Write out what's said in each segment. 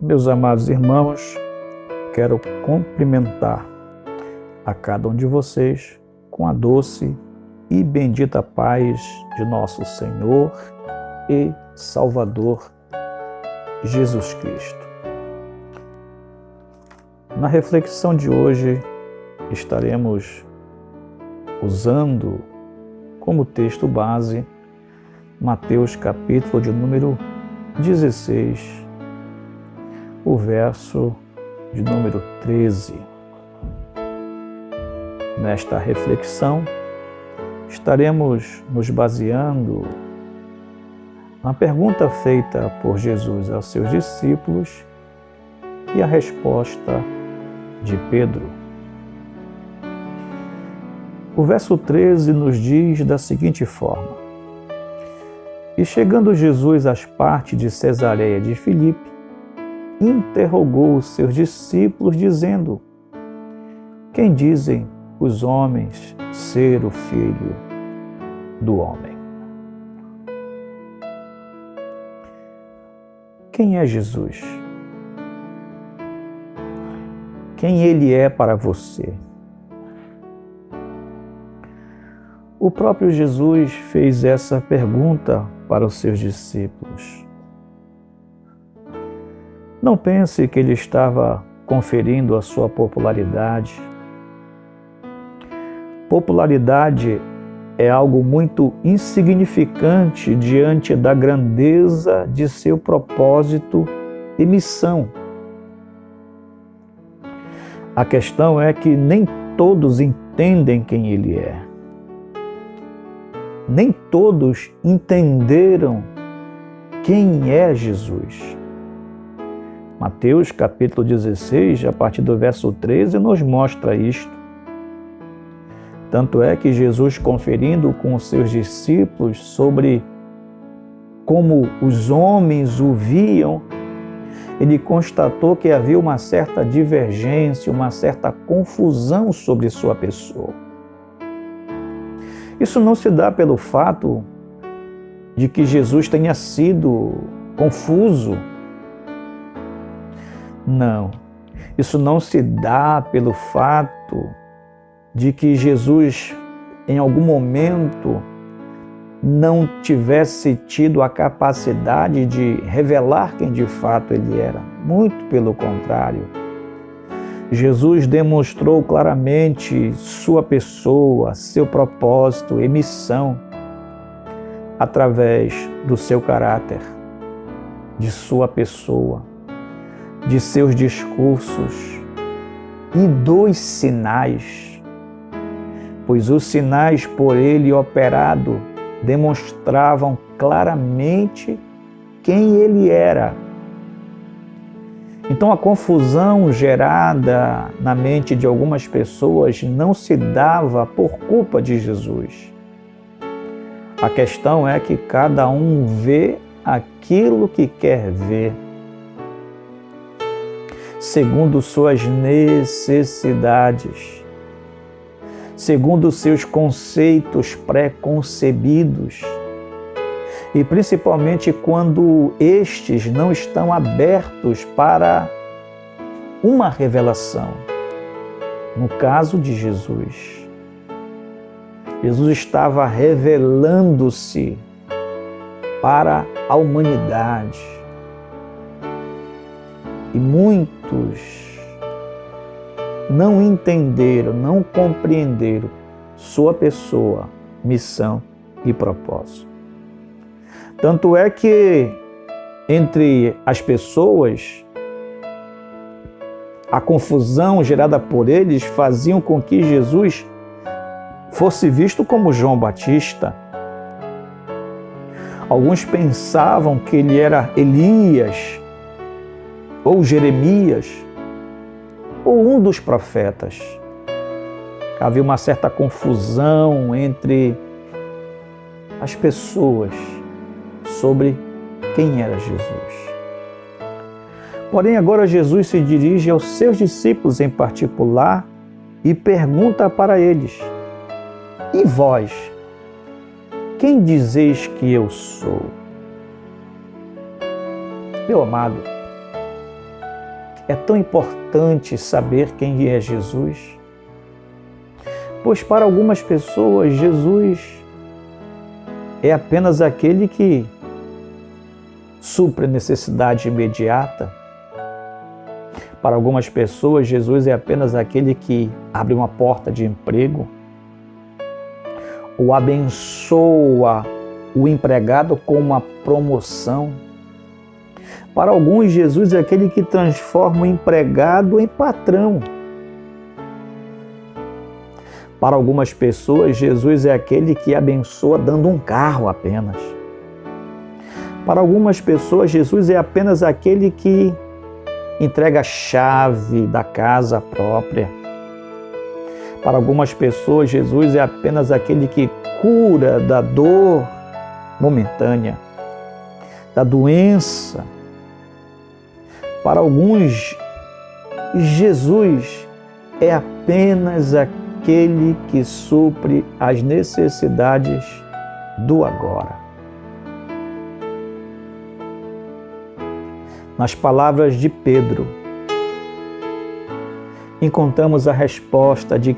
Meus amados irmãos, quero cumprimentar a cada um de vocês com a doce e bendita paz de nosso Senhor e Salvador Jesus Cristo. Na reflexão de hoje, estaremos usando como texto base Mateus capítulo de número 16, o verso de número 13. Nesta reflexão, estaremos nos baseando na pergunta feita por Jesus aos seus discípulos e a resposta de Pedro. O verso 13 nos diz da seguinte forma: E chegando Jesus às partes de Cesareia de Filipe, interrogou os seus discípulos, dizendo: Quem dizem os homens ser o Filho do Homem? Quem é Jesus? Quem Ele é para você? O próprio Jesus fez essa pergunta para os seus discípulos. Não pense que ele estava conferindo a sua popularidade. Popularidade é algo muito insignificante diante da grandeza de seu propósito e missão. A questão é que nem todos entendem quem ele é. Nem todos entenderam quem é Jesus. Mateus capítulo 16, a partir do verso 13, nos mostra isto. Tanto é que Jesus, conferindo com os seus discípulos sobre como os homens o viam, ele constatou que havia uma certa divergência, uma certa confusão sobre sua pessoa. Isso não se dá pelo fato de que Jesus tenha sido confuso. Não, isso não se dá pelo fato de que Jesus, em algum momento, não tivesse tido a capacidade de revelar quem de fato ele era. Muito pelo contrário. Jesus demonstrou claramente sua pessoa, seu propósito e missão através do seu caráter, de sua pessoa, de seus discursos e dos sinais, pois os sinais por ele operado demonstravam claramente quem ele era. Então a confusão gerada na mente de algumas pessoas não se dava por culpa de Jesus. A questão é que cada um vê aquilo que quer ver, segundo suas necessidades, segundo seus conceitos pré-concebidos, e principalmente quando estes não estão abertos para uma revelação. No caso de Jesus, Jesus estava revelando-se para a humanidade. E muitos não entenderam, não compreenderam sua pessoa, missão e propósito. Tanto é que entre as pessoas, a confusão gerada por eles faziam com que Jesus fosse visto como João Batista. Alguns pensavam que ele era Elias, ou Jeremias, ou um dos profetas. Havia uma certa confusão entre as pessoas sobre quem era Jesus. Porém, agora Jesus se dirige aos seus discípulos em particular e pergunta para eles: E vós, quem dizeis que eu sou? Meu amado, é tão importante saber quem é Jesus? Pois para algumas pessoas, Jesus é apenas aquele que supre a necessidade imediata. Para algumas pessoas, Jesus é apenas aquele que abre uma porta de emprego ou abençoa o empregado com uma promoção. Para alguns, Jesus é aquele que transforma o empregado em patrão. Para algumas pessoas, Jesus é aquele que abençoa dando um carro apenas. Para algumas pessoas, Jesus é apenas aquele que entrega a chave da casa própria. Para algumas pessoas, Jesus é apenas aquele que cura da dor momentânea, da doença. Para alguns, Jesus é apenas aquele que supre as necessidades do agora. Nas palavras de Pedro, encontramos a resposta de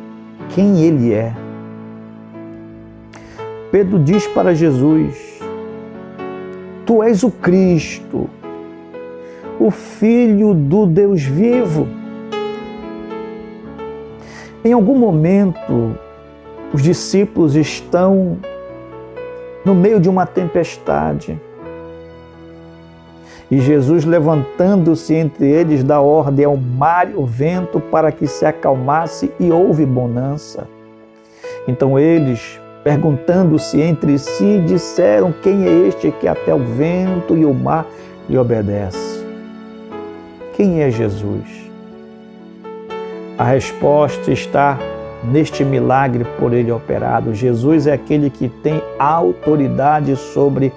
quem ele é. Pedro diz para Jesus: Tu és o Cristo, o Filho do Deus vivo. Em algum momento, os discípulos estão no meio de uma tempestade. E Jesus, levantando-se entre eles, dá ordem ao mar e ao vento para que se acalmasse, e houve bonança. Então eles, perguntando-se entre si, disseram: Quem é este que até o vento e o mar lhe obedece? Quem é Jesus? A resposta está neste milagre por ele operado. Jesus é aquele que tem autoridade sobre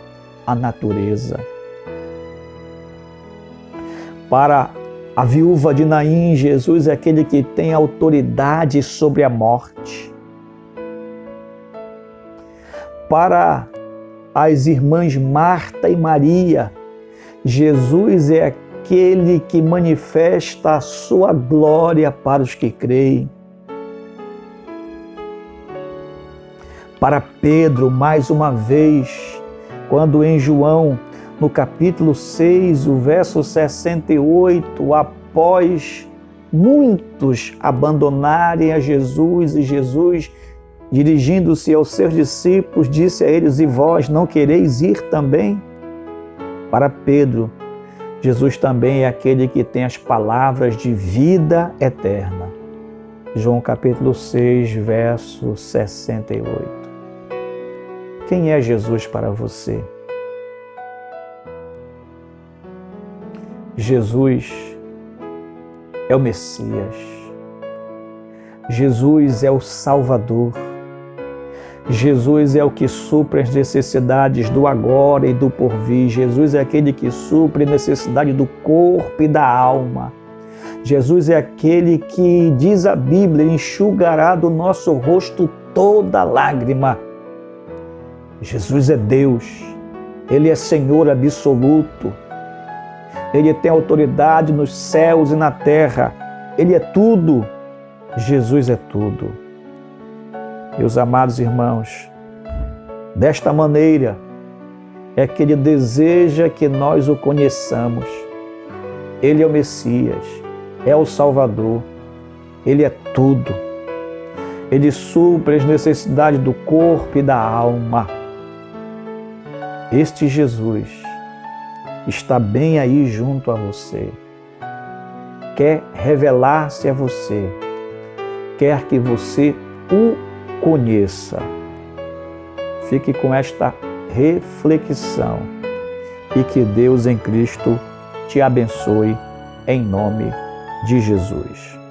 a natureza. Para a viúva de Naim, Jesus é aquele que tem autoridade sobre a morte. Para as irmãs Marta e Maria, Jesus é aquele que manifesta a sua glória para os que creem. Para Pedro, mais uma vez, quando em João, no capítulo 6, o verso 68, após muitos abandonarem a Jesus, e Jesus, dirigindo-se aos seus discípulos, disse a eles: E vós não quereis ir também? Para Pedro, Jesus também é aquele que tem as palavras de vida eterna. João capítulo 6, verso 68. Quem é Jesus para você? Jesus é o Messias. Jesus é o Salvador. Jesus é o que supre as necessidades do agora e do porvir. Jesus é aquele que supre a necessidade do corpo e da alma. Jesus é aquele que, diz a Bíblia, enxugará do nosso rosto toda lágrima. Jesus é Deus. Ele é Senhor absoluto. Ele tem autoridade nos céus e na terra. Ele é tudo. Jesus é tudo. Meus amados irmãos, desta maneira é que Ele deseja que nós o conheçamos. Ele é o Messias, é o Salvador. Ele é tudo. Ele supre as necessidades do corpo e da alma. Este Jesus está bem aí junto a você. Quer revelar-se a você. Quer que você o conheça. Fique com esta reflexão e que Deus em Cristo te abençoe em nome de Jesus.